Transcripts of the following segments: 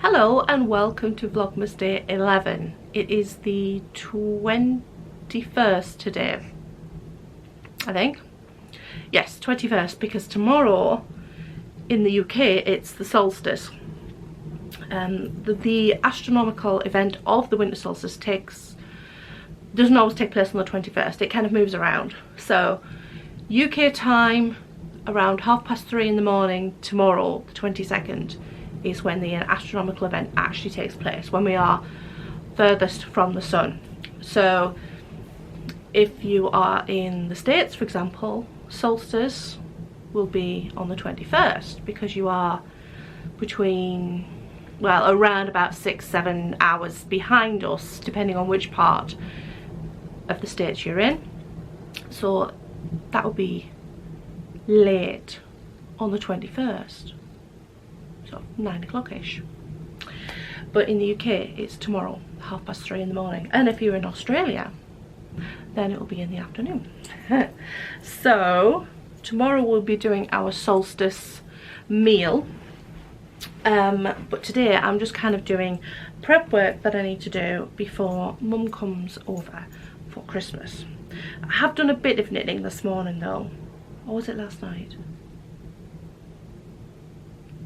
Hello and welcome to Vlogmas Day 11. It is the 21st today, I think. Yes, 21st, because tomorrow in the UK it's the solstice. The astronomical event of the winter solstice doesn't always take place on the 21st. It kind of moves around. So UK time around 3:30 in the morning tomorrow, the 22nd, is when the astronomical event actually takes place, when we are furthest from the sun. So if you are in the States, for example, solstice will be on the 21st, because you are between, well, around about 6-7 hours behind us, depending on which part of the States you're in. So that would be late on the 21st. So 9 o'clock-ish. But in the UK it's tomorrow, 3:30 in the morning. And if you're in Australia, then it will be in the afternoon. So tomorrow we'll be doing our solstice meal. But today I'm just kind of doing prep work that I need to do before Mum comes over for Christmas. I have done a bit of knitting this morning though. Or was it last night?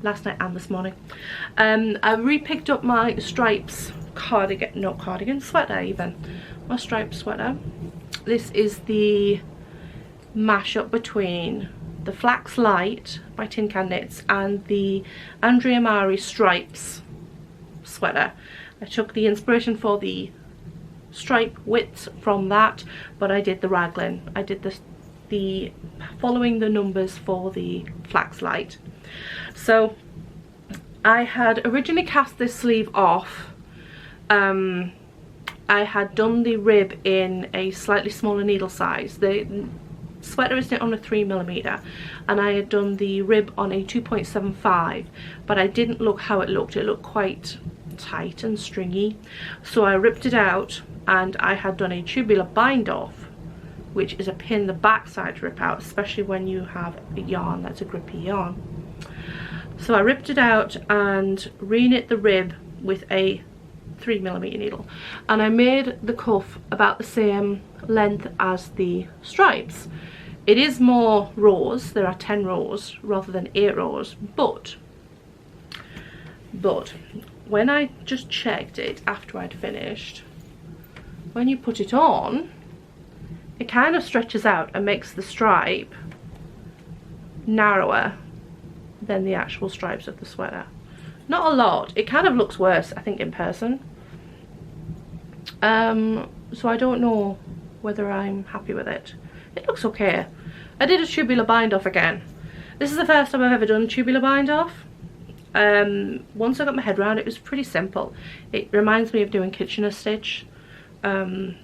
Last night and this morning. I re-picked up my stripes sweater even. My striped sweater. This is the mash-up between the Flax Light by Tin Can Knits and the Andrea Mari Stripes sweater. I took the inspiration for the stripe widths from that, but I did the raglan. I did the following the numbers for the Flax Light. So I had originally cast this sleeve off. I had done the rib in a slightly smaller needle size. The sweater is knit on a 3mm, and I had done the rib on a 2.75, but I didn't look how it looked. It looked quite tight and stringy, so I ripped it out, and I had done a tubular bind off, which is a pin the back side to rip out, especially when you have a yarn that's a grippy yarn. So I ripped it out and re-knit the rib with a 3mm needle, and I made the cuff about the same length as the stripes. It is more rows, there are 10 rows rather than 8 rows, but when I just checked it after I'd finished, when you put it on, it kind of stretches out and makes the stripe narrower than the actual stripes of the sweater. Not a lot. It kind of looks worse, I think, in person. So I don't know whether I'm happy with it. It looks okay. I did a tubular bind off again. This is the first time I've ever done tubular bind off. Once I got my head around it, it was pretty simple. It reminds me of doing Kitchener stitch. So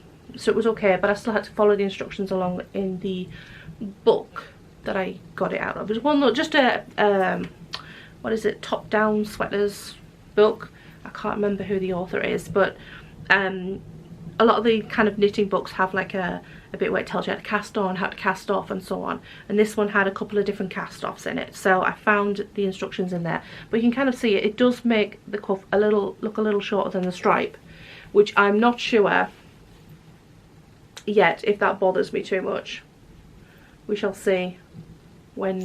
it was okay, but I still had to follow the instructions along in the book that I got it out of. It was one, just a what is it, top down sweaters book. I can't remember who the author is, but a lot of the kind of knitting books have like a bit where it tells you how to cast on, how to cast off, and so on, and this one had a couple of different cast offs in it, so I found the instructions in there. But you can kind of see it does make the cuff look a little shorter than the stripe, which I'm not sure yet if that bothers me too much. We shall see when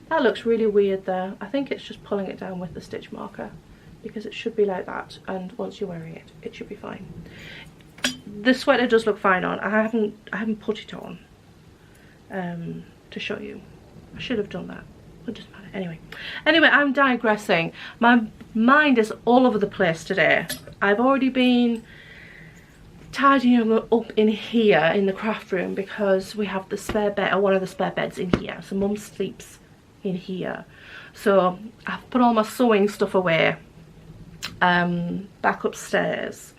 that looks really weird there. I think it's just pulling it down with the stitch marker, because it should be like that, and once you're wearing it, it should be fine. The sweater does look fine on. I haven't put it on to show you. I should have done that. It doesn't matter. Anyway, I'm digressing. My mind is all over the place today. I've already been tidying up in here in the craft room, because we have the spare bed, or one of the spare beds in here, so Mum sleeps in here. So I've put all my sewing stuff away back upstairs.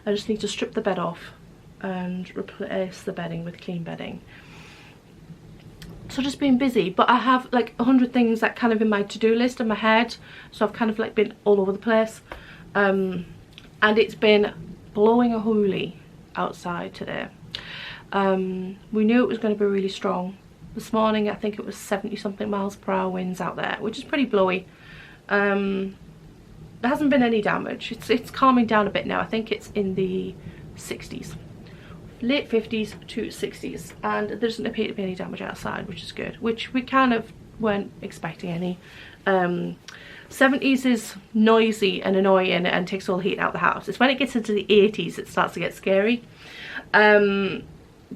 I just need to strip the bed off and replace the bedding with clean bedding. So just been busy, but I have like 100 things that kind of in my to-do list in my head, so I've kind of like been all over the place, and it's been blowing a hoolie outside today. We knew it was going to be really strong This morning I think it was 70 something miles per hour winds out there, which is pretty blowy. There hasn't been any damage. It's calming down a bit now. I think it's in the 60s, late 50s to 60s, and there doesn't appear to be any damage outside, which is good, which we kind of weren't expecting any. 70s is noisy and annoying and takes all the heat out of the house. It's when it gets into the 80s it starts to get scary.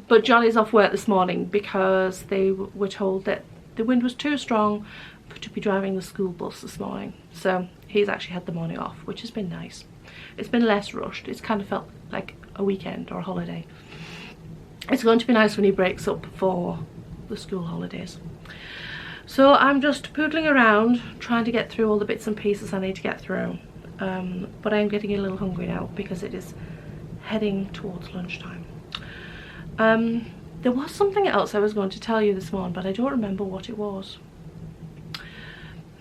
But Johnny's off work this morning because they were told that the wind was too strong to be driving the school bus this morning, so he's actually had the morning off, which has been nice. It's been less rushed. It's kind of felt like a weekend or a holiday. It's going to be nice when he breaks up for the school holidays. So I'm just poodling around trying to get through all the bits and pieces I need to get through, but I'm getting a little hungry now because it is heading towards lunchtime. There was something else I was going to tell you this morning, but I don't remember what it was.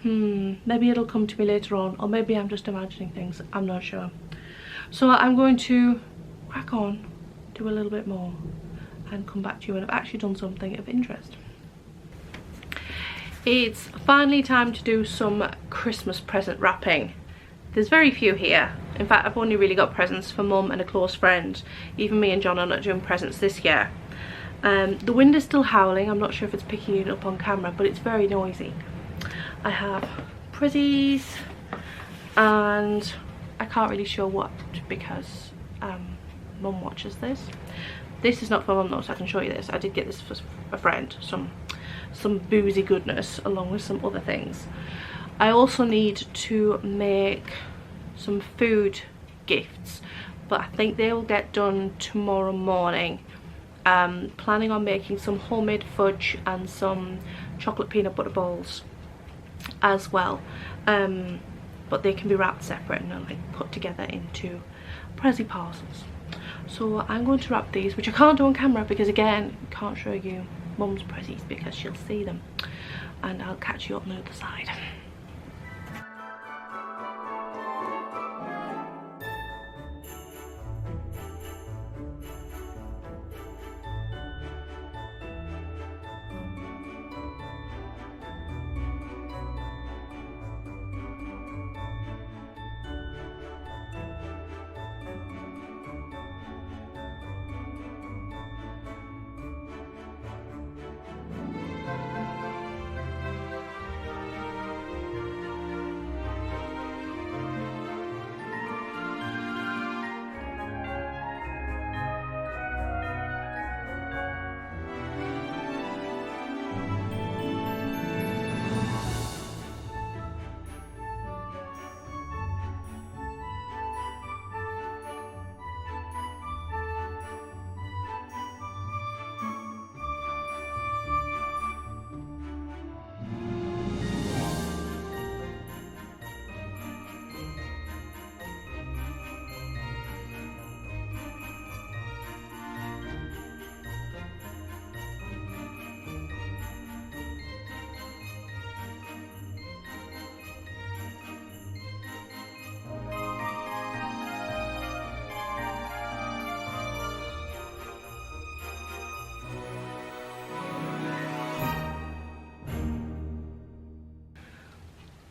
Maybe it'll come to me later on, or maybe I'm just imagining things. I'm not sure. So I'm going to crack on, do a little bit more, and come back to you when I've actually done something of interest. It's finally time to do some Christmas present wrapping. There's very few here. In fact, I've only really got presents for Mum and a close friend. Even me and John are not doing presents this year. The wind is still howling. I'm not sure if it's picking it up on camera, but it's very noisy. I have pretties, and I can't really show what because Mum watches this. This is not for Mum though, so I can show you this. I did get this for a friend, some boozy goodness along with some other things. I also need to make some food gifts, but I think they will get done tomorrow morning. Planning on making some homemade fudge and some chocolate peanut butter balls as well, but they can be wrapped separate and like put together into prezi parcels. So I'm going to wrap these, which I can't do on camera because again can't show you Mum's prezzies because she'll see them, and I'll catch you on the other side.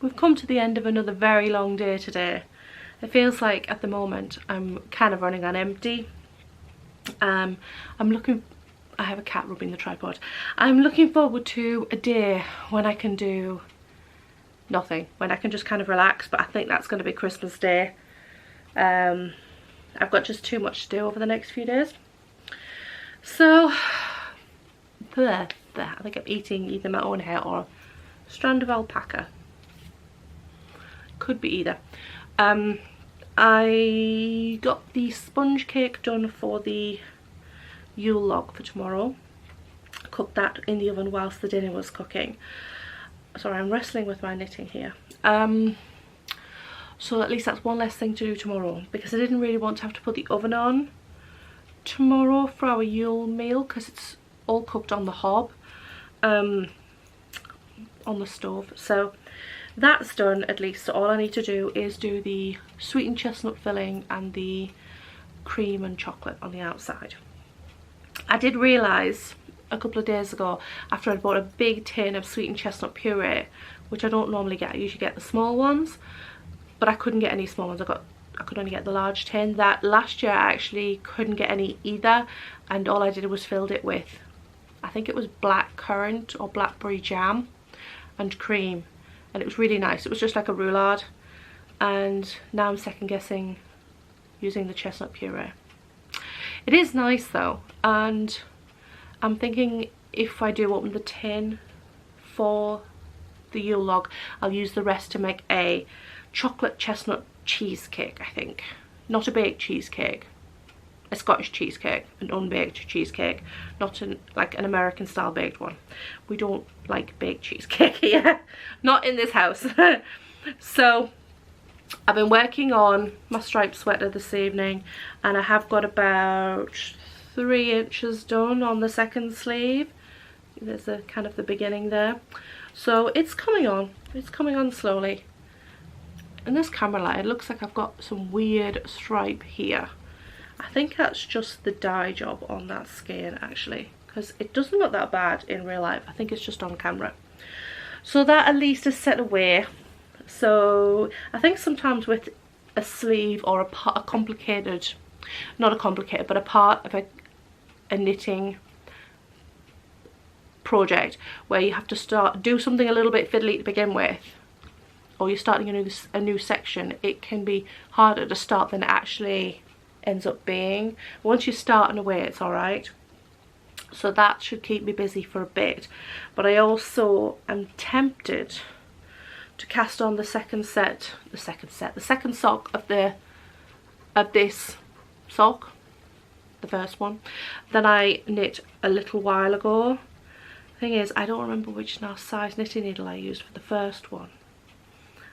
We've come to the end of another very long day today. It feels like at the moment I'm kind of running on empty. I have a cat rubbing the tripod. I'm looking forward to a day when I can do nothing, when I can just kind of relax, but I think that's going to be Christmas Day. I've got just too much to do over the next few days. So, I think I'm eating either my own hair or a strand of alpaca. Could be either. I got the sponge cake done for the Yule log for tomorrow. Cooked that in the oven whilst the dinner was cooking. Sorry, I'm wrestling with my knitting here. So at least that's one less thing to do tomorrow, because I didn't really want to have to put the oven on tomorrow for our Yule meal because it's all cooked on the hob, on the stove. So that's done at least. So all I need to do is do the sweetened chestnut filling and the cream and chocolate on the outside. I did realise a couple of days ago after I'd bought a big tin of sweetened chestnut puree, which I don't normally get. I usually get the small ones, but I couldn't get any small ones. I could only get the large tin. That last year I actually couldn't get any either, and all I did was filled it with, I think it was black currant or blackberry jam and cream, and it was really nice. It was just like a roulade, and now I'm second guessing using the chestnut puree. It is nice though, and I'm thinking if I do open the tin for the Yule log, I'll use the rest to make a chocolate chestnut cheesecake, I think. Not a baked cheesecake, a Scottish cheesecake, an unbaked cheesecake, not like an American style baked one. We don't like baked cheesecake here, not in this house. So I've been working on my striped sweater this evening, and I have got about 3 inches done on the second sleeve. There's a kind of the beginning there, so it's coming on slowly. In this camera light it looks like I've got some weird stripe here. I think that's just the dye job on that skein actually, because it doesn't look that bad in real life. I think it's just on camera. So that at least is set away. So I think sometimes with a sleeve or a complicated, not a complicated, but a part of a knitting project where you have to do something a little bit fiddly to begin with, or you're starting a new section, it can be harder to start than it actually ends up being. Once you start in a way, it's alright. So that should keep me busy for a bit. But I also am tempted to cast on the second sock of this sock, the first one that I knit a little while ago. Thing is, I don't remember which size knitting needle I used for the first one.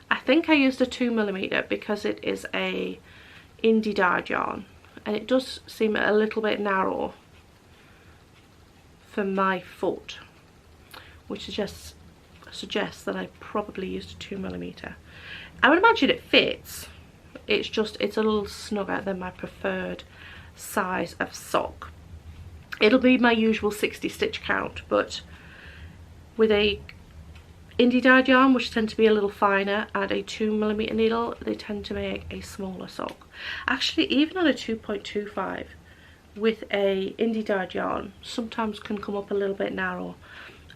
I think I used a 2mm because it is a indie dyed yarn, and it does seem a little bit narrow for my foot, which suggests that I probably used a 2mm. I would imagine it fits. It's a little snugger than my preferred size of sock. It'll be my usual 60 stitch count, but with a indie dyed yarn, which tend to be a little finer, and a 2mm needle, they tend to make a smaller sock. Actually, even on a 2.25 with a indie dyed yarn, sometimes can come up a little bit narrow.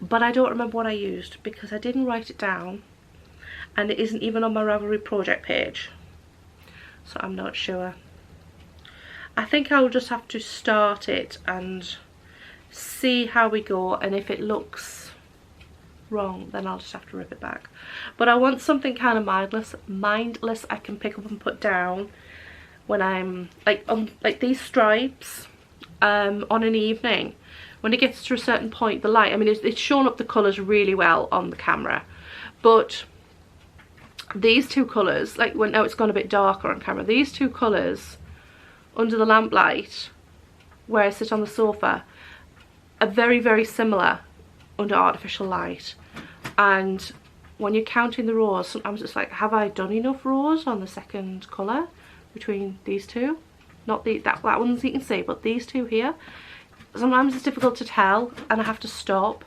But I don't remember what I used because I didn't write it down, and it isn't even on my Ravelry project page, so I'm not sure. I think I'll just have to start it and see how we go, and if it looks wrong then I'll just have to rip it back. But I want something kind of mindless I can pick up and put down when I'm like these stripes on an evening. When it gets to a certain point, the light, I mean, it's shown up the colours really well on the camera, but these two colours, like when now it's gone a bit darker on camera, these two colours under the lamplight where I sit on the sofa are very, very similar under artificial light. And when you're counting the rows, sometimes it's like, have I done enough rows on the second colour between these two? Not that ones you can see, but these two here. Sometimes it's difficult to tell, and I have to stop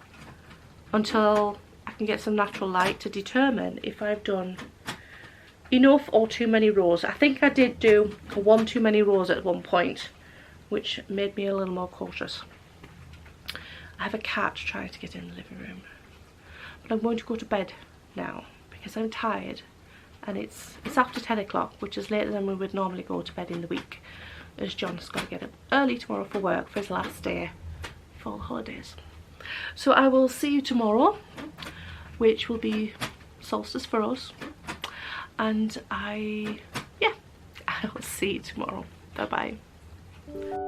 until I can get some natural light to determine if I've done enough or too many rows. I think I did do one too many rows at one point, which made me a little more cautious. I have a cat trying to get in the living room, but I'm going to go to bed now because I'm tired, and it's after 10 o'clock, which is later than we would normally go to bed in the week, as John's got to get up early tomorrow for work for his last day for the holidays. So I will see you tomorrow, which will be solstice for us, and I will see you tomorrow. Bye bye.